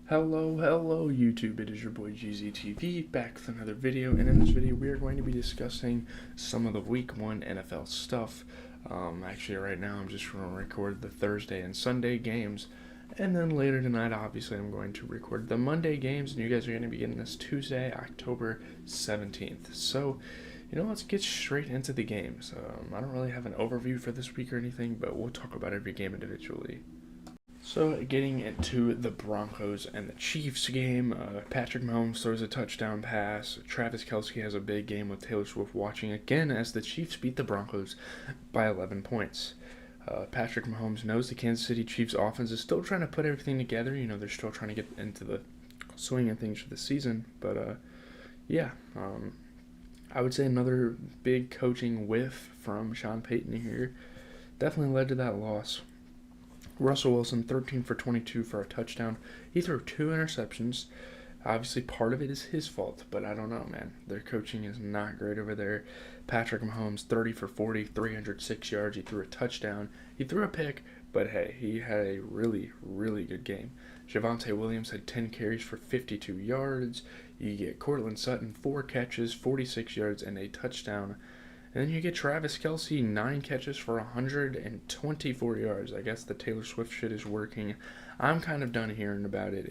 Hello YouTube, it is your boy GZTV back with another video, and in this video we are going to be discussing some of the week 1 NFL stuff. Actually right now I'm just going to record the Thursday and Sunday games, and then later tonight obviously I'm going to record the Monday games, and you guys are going to be getting this Tuesday, October 17th. So, let's get straight into the games. I don't really have an overview for this week or anything, but we'll talk about every game individually. So, getting into the Broncos and the Chiefs game, Patrick Mahomes throws a touchdown pass. Travis Kelce has a big game with Taylor Swift watching again as the Chiefs beat the Broncos by 11 points. Patrick Mahomes knows the Kansas City Chiefs offense is still trying to put everything together. They're still trying to get into the swing of things for the season. But, I would say another big coaching whiff from Sean Payton here definitely led to that loss. Russell Wilson, 13 for 22 for a touchdown. He threw 2 interceptions. Obviously, part of it is his fault, but I don't know, man. Their coaching is not great over there. Patrick Mahomes, 30 for 40, 306 yards. He threw a touchdown. He threw a pick, but hey, he had a really, really good game. Javonte Williams had 10 carries for 52 yards. You get Courtland Sutton, 4 catches, 46 yards, and a touchdown. And then you get Travis Kelce, 9 catches for 124 yards. I guess the Taylor Swift shit is working. I'm kind of done hearing about it.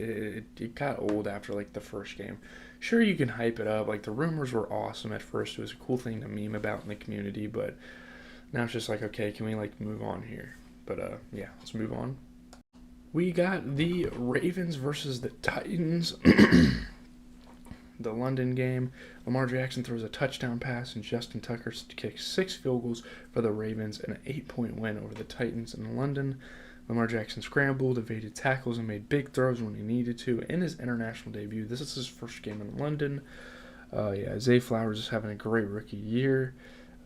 It got old after, the first game. Sure, you can hype it up. The rumors were awesome at first. It was a cool thing to meme about in the community. But now it's just okay, can we, move on here? But, yeah, let's move on. We got the Ravens versus the Titans. The London game, Lamar Jackson throws a touchdown pass, and Justin Tucker kicks 6 field goals for the Ravens in an 8-point win over the Titans in London. Lamar Jackson scrambled, evaded tackles, and made big throws when he needed to in his international debut. This is his first game in London. Zay Flowers is having a great rookie year.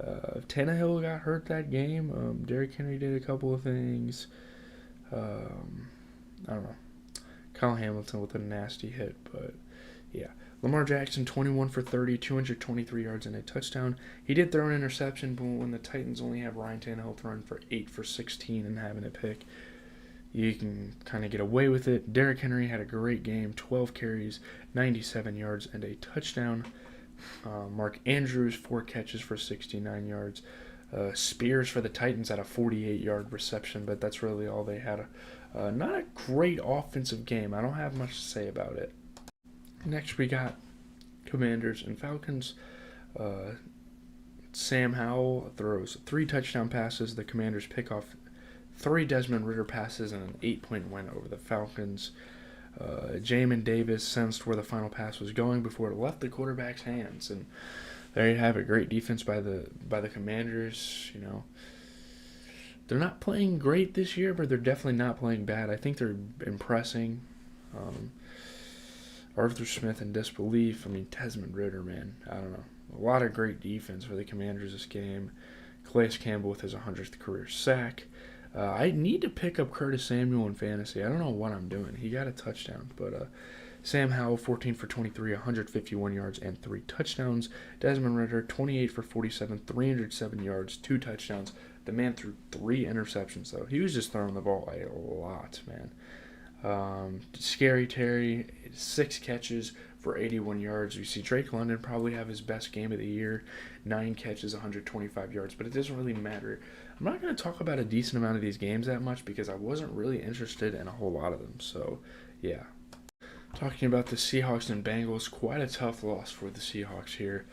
Tannehill got hurt that game. Derrick Henry did a couple of things. I don't know. Kyle Hamilton with a nasty hit, but yeah. Lamar Jackson, 21 for 30, 223 yards and a touchdown. He did throw an interception, but when the Titans only have Ryan Tannehill throwing for 8 for 16 and having a pick, you can kind of get away with it. Derrick Henry had a great game, 12 carries, 97 yards, and a touchdown. Mark Andrews, 4 catches for 69 yards. Spears for the Titans had a 48-yard reception, but that's really all they had. Not a great offensive game. I don't have much to say about it. Next, we got Commanders and Falcons. Sam Howell throws 3 touchdown passes. The Commanders pick off 3 Desmond Ridder passes and an 8-point win over the Falcons. Jamin Davis sensed where the final pass was going before it left the quarterback's hands, and there you have it. Great defense by the Commanders. They're not playing great this year, but they're definitely not playing bad. I think they're impressing. Arthur Smith in disbelief. Desmond Ridder, man. I don't know. A lot of great defense for the Commanders this game. Calais Campbell with his 100th career sack. I need to pick up Curtis Samuel in fantasy. I don't know what I'm doing. He got a touchdown, but Sam Howell, 14 for 23, 151 yards, and 3 touchdowns. Desmond Ridder, 28 for 47, 307 yards, 2 touchdowns. The man threw 3 interceptions, though. He was just throwing the ball a lot, man. Scary Terry, 6 catches for 81 yards. You see Drake London probably have his best game of the year, 9 catches, 125 yards, but it doesn't really matter. I'm not going to talk about a decent amount of these games that much because I wasn't really interested in a whole lot of them, so yeah. Talking about the Seahawks and Bengals, quite a tough loss for the Seahawks here.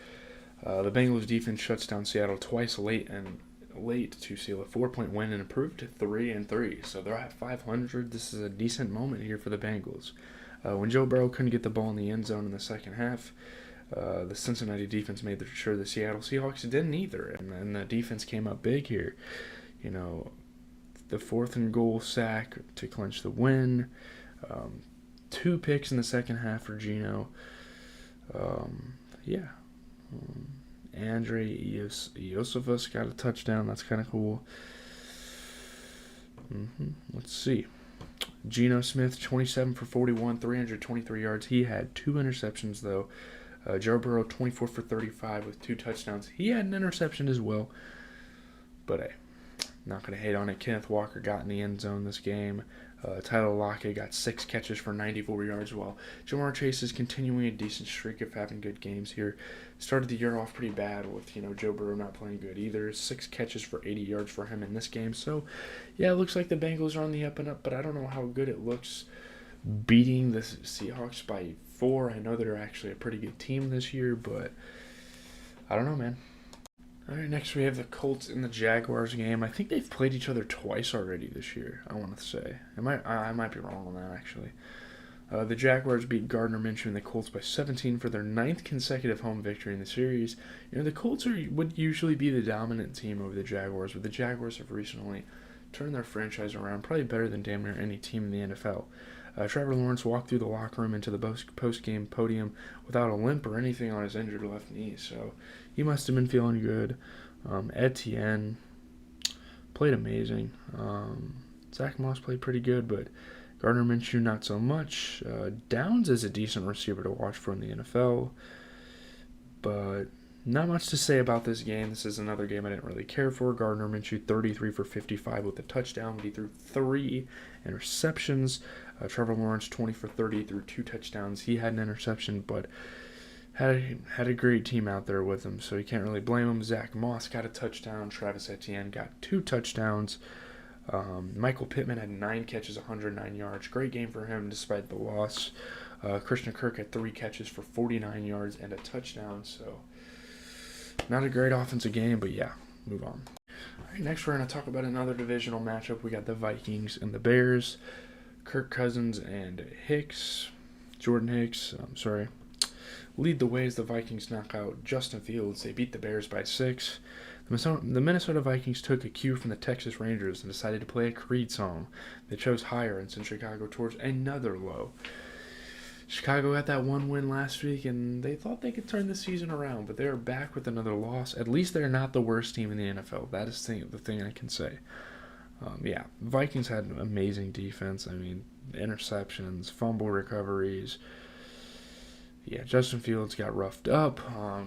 The Bengals defense shuts down Seattle twice late to seal a 4-point win and improved to 3-3. So they're at 500. This is a decent moment here for the Bengals. When Joe Burrow couldn't get the ball in the end zone in the second half, the Cincinnati defense made sure the Seattle Seahawks didn't either, and the defense came up big here. The 4th and goal sack to clinch the win. 2 picks in the second half for Geno. Andre Iosifas got a touchdown. That's kind of cool. Let's see. Geno Smith, 27 for 41, 323 yards. He had 2 interceptions, though. Joe Burrow, 24 for 35 with 2 touchdowns. He had an interception as well. But hey, not going to hate on it. Kenneth Walker got in the end zone this game. Tyler Lockett got 6 catches for 94 yards, while Jamar Chase is continuing a decent streak of having good games here. Started the year off pretty bad with, Joe Burrow not playing good either. 6 catches for 80 yards for him in this game. So, yeah, it looks like the Bengals are on the up and up, but I don't know how good it looks beating the Seahawks by 4. I know they're actually a pretty good team this year, but I don't know, man. All right, next we have the Colts and the Jaguars game. I think they've played each other twice already this year, I want to say. I might be wrong on that, actually. The Jaguars beat Gardner Minshew and the Colts by 17 for their 9th consecutive home victory in the series. The Colts would usually be the dominant team over the Jaguars, but the Jaguars have recently turned their franchise around, probably better than damn near any team in the NFL. Trevor Lawrence walked through the locker room into the post-game podium without a limp or anything on his injured left knee, so he must have been feeling good. Etienne played amazing. Zach Moss played pretty good, but Gardner Minshew not so much. Downs is a decent receiver to watch for in the NFL, but not much to say about this game. This is another game I didn't really care for. Gardner Minshew 33 for 55 with a touchdown, but he threw 3 interceptions. Trevor Lawrence 20 for 30 threw 2 touchdowns. He had an interception, but had a great team out there with him, so you can't really blame him. Zach Moss got a touchdown. Travis Etienne got 2 touchdowns. Michael Pittman had 9 catches, 109 yards. Great game for him despite the loss. Christian Kirk had 3 catches for 49 yards and a touchdown, so not a great offensive game, but yeah, move on. All right, next we're going to talk about another divisional matchup. We got the Vikings and the Bears. Kirk Cousins and Jordan Hicks, lead the way as the Vikings knock out Justin Fields. They beat the Bears by 6. The Minnesota Vikings took a cue from the Texas Rangers and decided to play a Creed song. They chose Higher and sent Chicago towards another low. Chicago had that 1 win last week, and they thought they could turn the season around, but they're back with another loss. At least they're not the worst team in the NFL. That is the thing I can say. Vikings had an amazing defense. Interceptions, fumble recoveries. Yeah, Justin Fields got roughed up.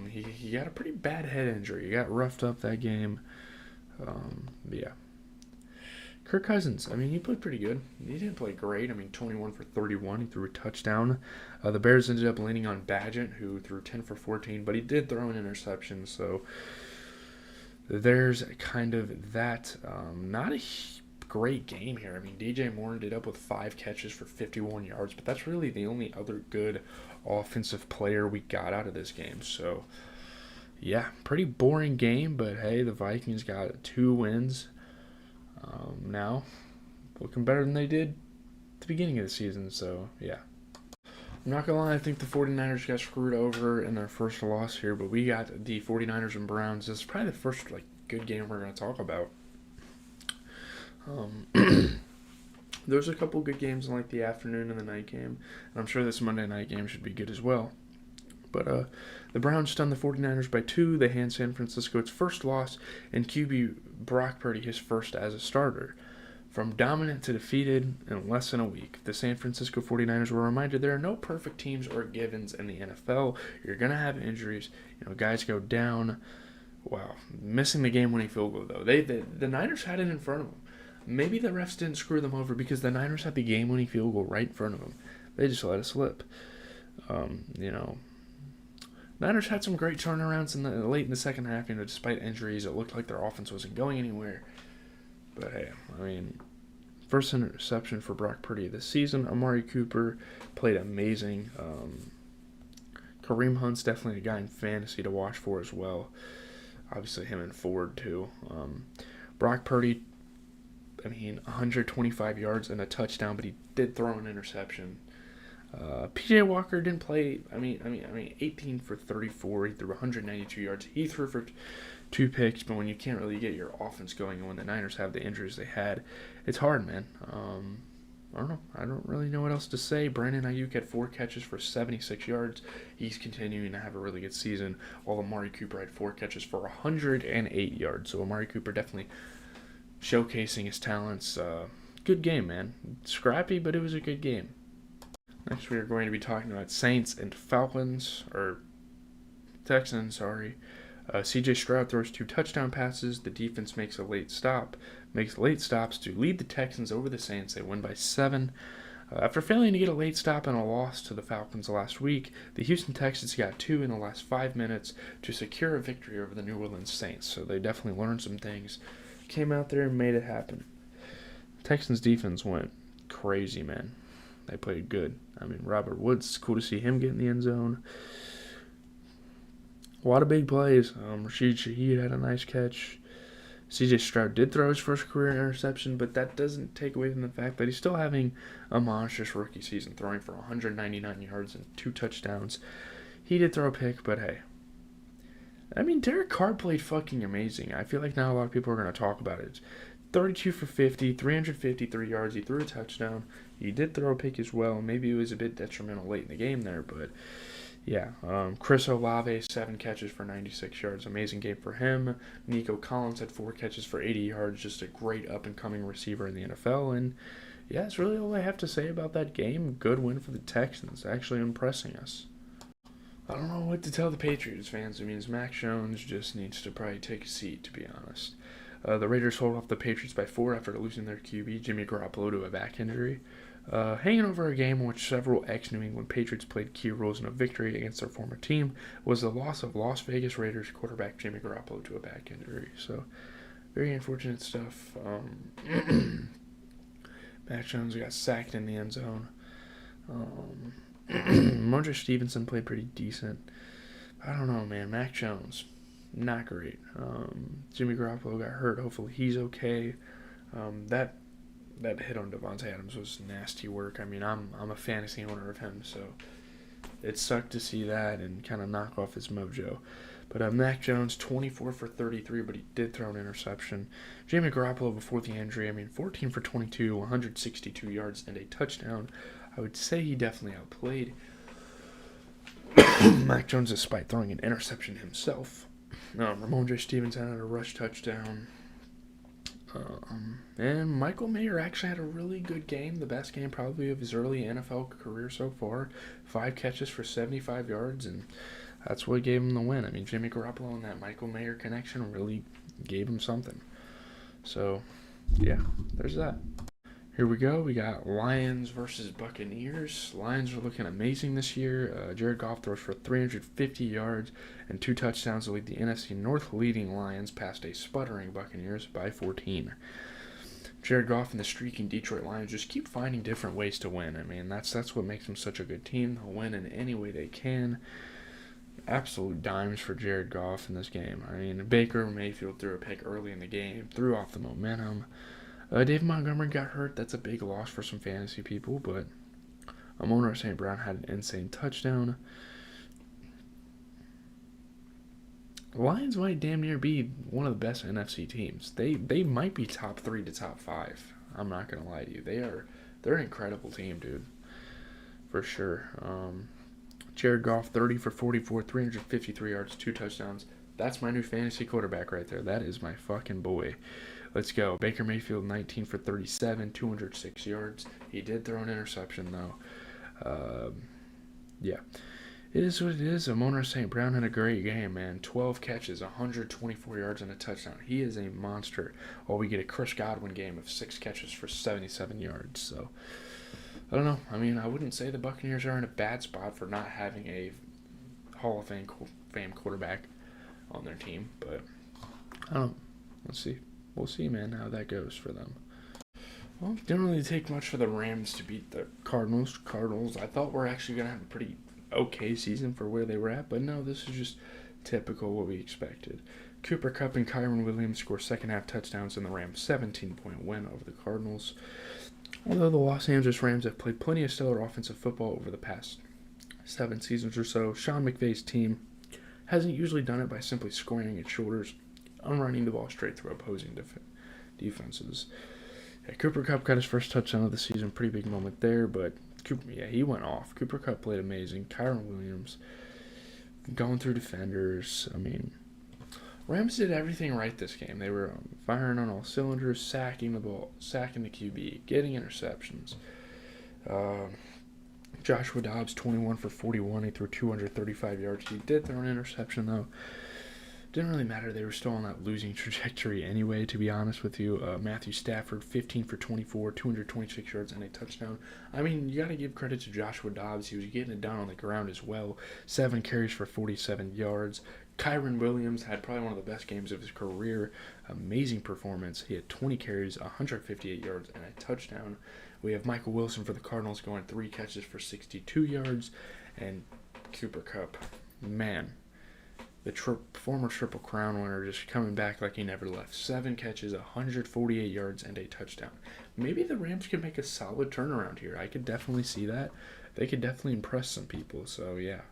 He got a pretty bad head injury. He got roughed up that game. Kirk Cousins, he played pretty good. He didn't play great. 21 for 31. He threw a touchdown. The Bears ended up leaning on Badgett, who threw 10 for 14, but he did throw an interception, so there's kind of that. Not a great game here. DJ Moore ended up with 5 catches for 51 yards, but that's really the only other good offensive player we got out of this game. So, yeah, pretty boring game, but hey, the Vikings got 2 wins. Now, looking better than they did at the beginning of the season, so yeah. I'm not going to lie, I think the 49ers got screwed over in their first loss here, but we got the 49ers and Browns. This is probably the first good game we're going to talk about. There's a couple good games in the afternoon and the night game, and I'm sure this Monday night game should be good as well. But the Browns stunned the 49ers by 2. They hand San Francisco its first loss, and QB Brock Purdy his first as a starter. From dominant to defeated in less than a week, the San Francisco 49ers were reminded there are no perfect teams or givens in the NFL. You're going to have injuries. Guys go down. Wow. Missing the game-winning field goal, though. The Niners had it in front of them. Maybe the refs didn't screw them over because the Niners had the game-winning field goal right in front of them. They just let it slip. Niners had some great turnarounds late in the second half. Despite injuries, it looked like their offense wasn't going anywhere. But hey, first interception for Brock Purdy this season. Amari Cooper played amazing. Kareem Hunt's definitely a guy in fantasy to watch for as well. Obviously him and Ford too. Brock Purdy, 125 yards and a touchdown, but he did throw an interception. PJ Walker didn't play. 18 for 34. He threw 192 yards. He threw for 2 picks, but when you can't really get your offense going and when the Niners have the injuries they had, it's hard, man. I don't know. I don't really know what else to say. Brandon Ayuk had 4 catches for 76 yards. He's continuing to have a really good season, while Amari Cooper had 4 catches for 108 yards. So Amari Cooper definitely showcasing his talents. Good game, man. Scrappy, but it was a good game. Next, we are going to be talking about Saints and Texans, sorry. C.J. Stroud throws 2 touchdown passes. The defense makes late stops to lead the Texans over the Saints. They win by 7. After failing to get a late stop and a loss to the Falcons last week, the Houston Texans got 2 in the last 5 minutes to secure a victory over the New Orleans Saints. So they definitely learned some things, came out there and made it happen. Texans defense went crazy, man. They played good. I mean, Robert Woods, cool to see him get in the end zone. A lot of big plays. Rashid Shaheed had a nice catch. C.J. Stroud did throw his first career interception, but that doesn't take away from the fact that he's still having a monstrous rookie season, throwing for 199 yards and 2 touchdowns. He did throw a pick, but hey. I mean, Derek Carr played fucking amazing. I feel like now a lot of people are going to talk about it. 32 for 50, 353 yards. He threw a touchdown. He did throw a pick as well. Maybe it was a bit detrimental late in the game there, but yeah. Chris Olave, 7 catches for 96 yards. Amazing game for him. Nico Collins had 4 catches for 80 yards. Just a great up-and-coming receiver in the NFL. And yeah, that's really all I have to say about that game. Good win for the Texans, actually impressing us. I don't know what to tell the Patriots fans. It means Mac Jones just needs to probably take a seat, to be honest. The Raiders hold off the Patriots by 4 after losing their QB, Jimmy Garoppolo, to a back injury. Hanging over a game in which several ex-New England Patriots played key roles in a victory against their former team was the loss of Las Vegas Raiders quarterback Jimmy Garoppolo to a back injury. So, very unfortunate stuff. Mac Jones got sacked in the end zone. Mondre Stevenson played pretty decent. I don't know, man. Mac Jones, not great. Jimmy Garoppolo got hurt. Hopefully he's okay. That hit on Devontae Adams was nasty work. I mean, I'm a fantasy owner of him, so it sucked to see that and kind of knock off his mojo. But Mac Jones, 24 for 33, but he did throw an interception. Jimmy Garoppolo before the injury, 14 for 22, 162 yards, and a touchdown. I would say he definitely outplayed Mac Jones despite throwing an interception himself. Ramondre Stevenson had a rush touchdown. And Michael Mayer actually had a really good game, the best game probably of his early NFL career so far. 5 catches for 75 yards, and that's what gave him the win. I mean, Jimmy Garoppolo and that Michael Mayer connection really gave him something. So, yeah, there's that. Here we go. We got Lions versus Buccaneers. Lions are looking amazing this year. Jared Goff throws for 350 yards and 2 touchdowns to lead the NFC North, leading Lions past a sputtering Buccaneers by 14. Jared Goff and the streaking Detroit Lions just keep finding different ways to win. I mean, that's what makes them such a good team. They'll win in any way they can. Absolute dimes for Jared Goff in this game. I mean, Baker Mayfield threw a pick early in the game, threw off the momentum. David Montgomery got hurt. That's a big loss for some fantasy people, but Amon-Ra St. Brown had an insane touchdown. The Lions might damn near be one of the best NFC teams. They might be top 3 to top 5. I'm not going to lie to you. They're an incredible team, dude. For sure. Jared Goff, 30 for 44, 353 yards, 2 touchdowns. That's my new fantasy quarterback right there. That is my fucking boy. Let's go. Baker Mayfield, 19 for 37, 206 yards. He did throw an interception, though. Yeah. It is what it is. Amon-Ra St. Brown had a great game, man. 12 catches, 124 yards, and a touchdown. He is a monster. While we get a Chris Godwin game of 6 catches for 77 yards. So, I don't know. I mean, I wouldn't say the Buccaneers are in a bad spot for not having a Hall of Fame quarterback on their team. But, I don't know. Let's see. We'll see, man, how that goes for them. Well, it didn't really take much for the Rams to beat the Cardinals. I thought we're actually going to have a pretty okay season for where they were at, but no, this is just typical what we expected. Cooper Kupp and Kyron Williams score second-half touchdowns in the Rams' 17-point win over the Cardinals. Although the Los Angeles Rams have played plenty of stellar offensive football over the past 7 seasons or so, Sean McVay's team hasn't usually done it by simply scoring its shoulders on running the ball straight through opposing defenses. Yeah, Cooper Kupp got his first touchdown of the season, pretty big moment there, but he went off. Cooper Kupp played amazing. Kyron Williams going through defenders. I mean, Rams did everything right this game. They were firing on all cylinders, sacking the ball, sacking the QB, getting interceptions. Joshua Dobbs, 21 for 41. He threw 235 yards. He did throw an interception, though. didn't really matter. They were still on that losing trajectory anyway, to be honest with you. Matthew Stafford, 15 for 24, 226 yards, and a touchdown. I mean, you got to give credit to Joshua Dobbs. He was getting it down on the ground as well. 7 carries for 47 yards. Kyren Williams had probably one of the best games of his career. Amazing performance. He had 20 carries, 158 yards, and a touchdown. We have Michael Wilson for the Cardinals going 3 catches for 62 yards. And Cooper Kupp, man, the former Triple Crown winner, just coming back like he never left. 7 catches, 148 yards, and a touchdown. Maybe the Rams could make a solid turnaround here. I could definitely see that. They could definitely impress some people, so yeah.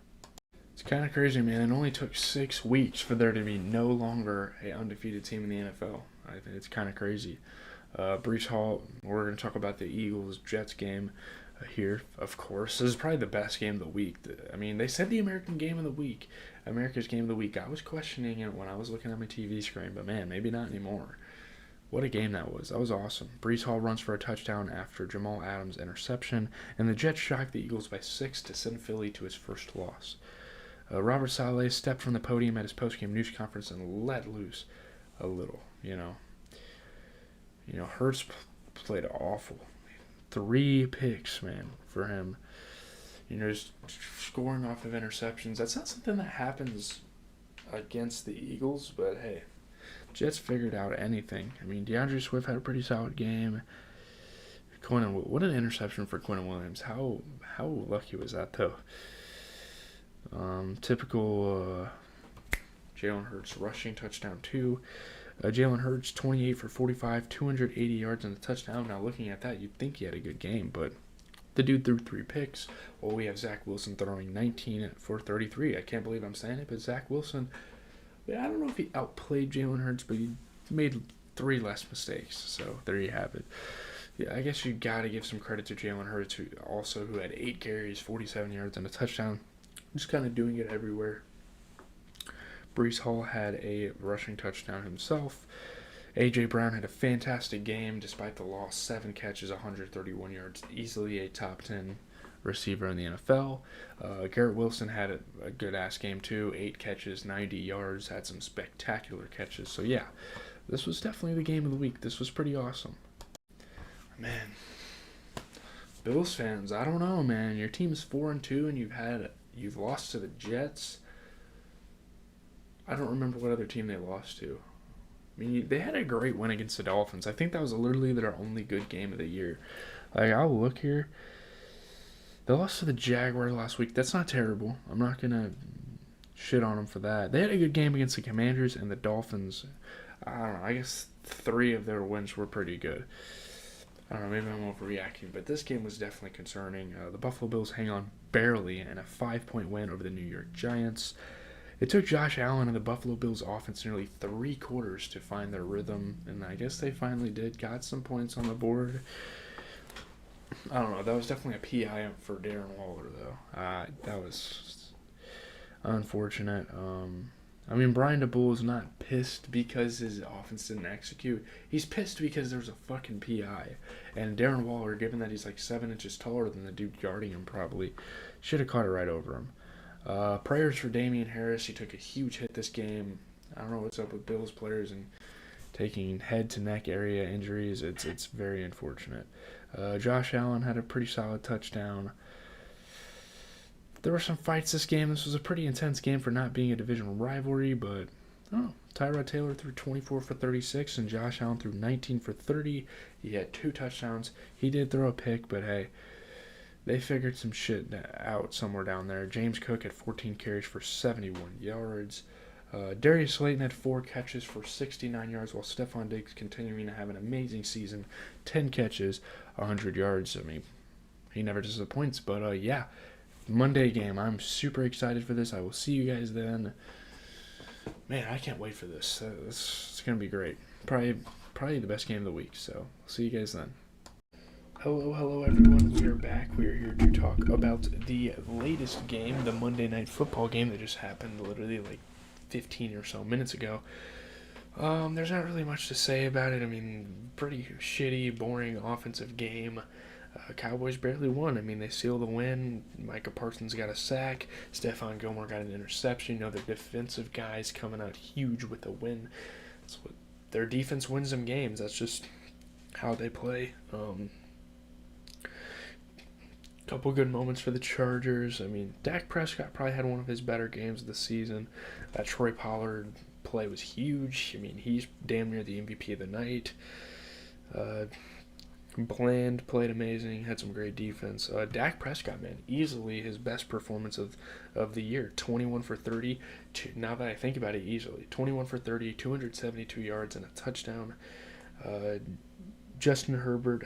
It's kind of crazy, man. It only took 6 weeks for there to be no longer an undefeated team in the NFL. I think it's kind of crazy. Breece Hall, we're going to talk about the Eagles-Jets game here, of course. This is probably the best game of the week. I mean, they said the America's Game of the Week. I was questioning it when I was looking at my TV screen, but man, maybe not anymore. What a game that was. That was awesome. Breece Hall runs for a touchdown after Jamal Adams' interception, and the Jets shocked the Eagles by 6 to send Philly to his first loss. Robert Saleh stepped from the podium at his postgame news conference and let loose a little, Hurts played awful. 3 picks, man, for him. Just scoring off of interceptions. That's not something that happens against the Eagles, but hey, Jets figured out anything. I mean, DeAndre Swift had a pretty solid game. What an interception for Quinnen Williams. How lucky was that, though? Typical Jalen Hurts rushing touchdown, too. Jalen Hurts, 28 for 45, 280 yards and a touchdown. Now, looking at that, you'd think he had a good game, but the dude threw 3 picks. Well, we have Zach Wilson throwing 19 for 33. I can't believe I'm saying it, but Zach Wilson, I don't know if he outplayed Jalen Hurts, but he made 3 less mistakes. So there you have it. Yeah, I guess you got to give some credit to Jalen Hurts, who had 8 carries, 47 yards, and a touchdown. Just kind of doing it everywhere. Breece Hall had a rushing touchdown himself. A.J. Brown had a fantastic game despite the loss. 7 catches, 131 yards. Easily a top 10 receiver in the NFL. Garrett Wilson had a good-ass game too. 8 catches, 90 yards. Had some spectacular catches. So yeah, this was definitely the game of the week. This was pretty awesome. Man, Bills fans, I don't know, man. Your team is 4-2 and you've lost to the Jets. I don't remember what other team they lost to. I mean, they had a great win against the Dolphins. I think that was literally their only good game of the year. I'll look here. They lost to the Jaguars last week. That's not terrible. I'm not going to shit on them for that. They had a good game against the Commanders and the Dolphins. I don't know. I guess 3 of their wins were pretty good. I don't know. Maybe I'm overreacting, but this game was definitely concerning. The Buffalo Bills hang on barely in a 5-point win over the New York Giants. It took Josh Allen and the Buffalo Bills offense nearly 3 quarters to find their rhythm, and I guess they finally did. Got some points on the board. I don't know. That was definitely a PI for Darren Waller, though. That was unfortunate. I mean, Brian DeBull is not pissed because his offense didn't execute. He's pissed because there was a fucking PI. And Darren Waller, given that he's like 7 inches taller than the dude guarding him probably, should have caught it right over him. Prayers for Damian Harris. He took a huge hit this game. I don't know what's up with Bills players and taking head to neck area injuries. It's very unfortunate. Josh Allen had a pretty solid touchdown. There were some fights this game. This was a pretty intense game for not being a divisional rivalry, but Tyrod Taylor threw 24 for 36 and Josh Allen threw 19 for 30. He had 2 touchdowns. He did throw a pick, but hey, they figured some shit out somewhere down there. James Cook had 14 carries for 71 yards. Darius Slayton had 4 catches for 69 yards, while Stephon Diggs continuing to have an amazing season. 10 catches, 100 yards. I mean, he never disappoints. But, yeah, Monday game. I'm super excited for this. I will see you guys then. Man, I can't wait for this. It's going to be great. Probably the best game of the week. So, I'll see you guys then. Hello everyone, we are back. We are here to talk about the latest game, the Monday Night Football game that just happened literally like 15 or so minutes ago. There's not really much to say about it. I mean, pretty shitty, boring offensive game. Cowboys barely won. I mean, they sealed the win. Micah Parsons got a sack. Stephon Gilmore got an interception. Their defensive guys coming out huge with the win. That's what their defense wins them games. That's just how they play. Couple good moments for the Chargers. I mean, Dak Prescott probably had one of his better games of the season. That Troy Pollard play was huge. I mean, he's damn near the MVP of the night. Bland played amazing, had some great defense. Dak Prescott, man, easily his best performance of the year. 21 for 30. Now that I think about it, easily 21 for 30, 272 yards and a touchdown. Justin Herbert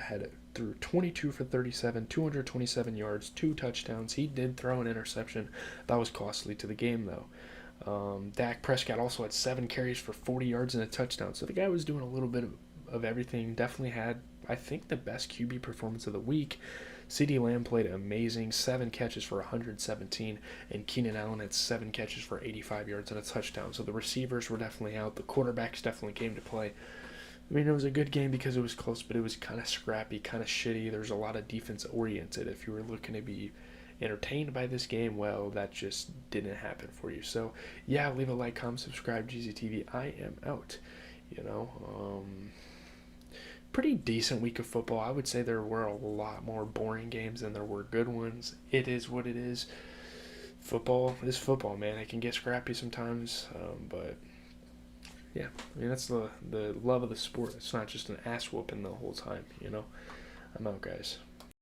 threw 22 for 37, 227 yards, 2 touchdowns. He did throw an interception. That was costly to the game, though. Dak Prescott also had 7 carries for 40 yards and a touchdown. So the guy was doing a little bit of everything. Definitely had, I think, the best QB performance of the week. CeeDee Lamb played amazing, 7 catches for 117, and Keenan Allen had 7 catches for 85 yards and a touchdown. So the receivers were definitely out. The quarterbacks definitely came to play. I mean, it was a good game because it was close, but it was kind of scrappy, kind of shitty. There's a lot of defense-oriented. If you were looking to be entertained by this game, well, that just didn't happen for you. So, yeah, leave a like, comment, subscribe, GZTV. I am out. Pretty decent week of football. I would say there were a lot more boring games than there were good ones. It is what it is. Football is football, man. It can get scrappy sometimes, but yeah, I mean, that's the love of the sport. It's not just an ass whooping the whole time, I'm out, guys.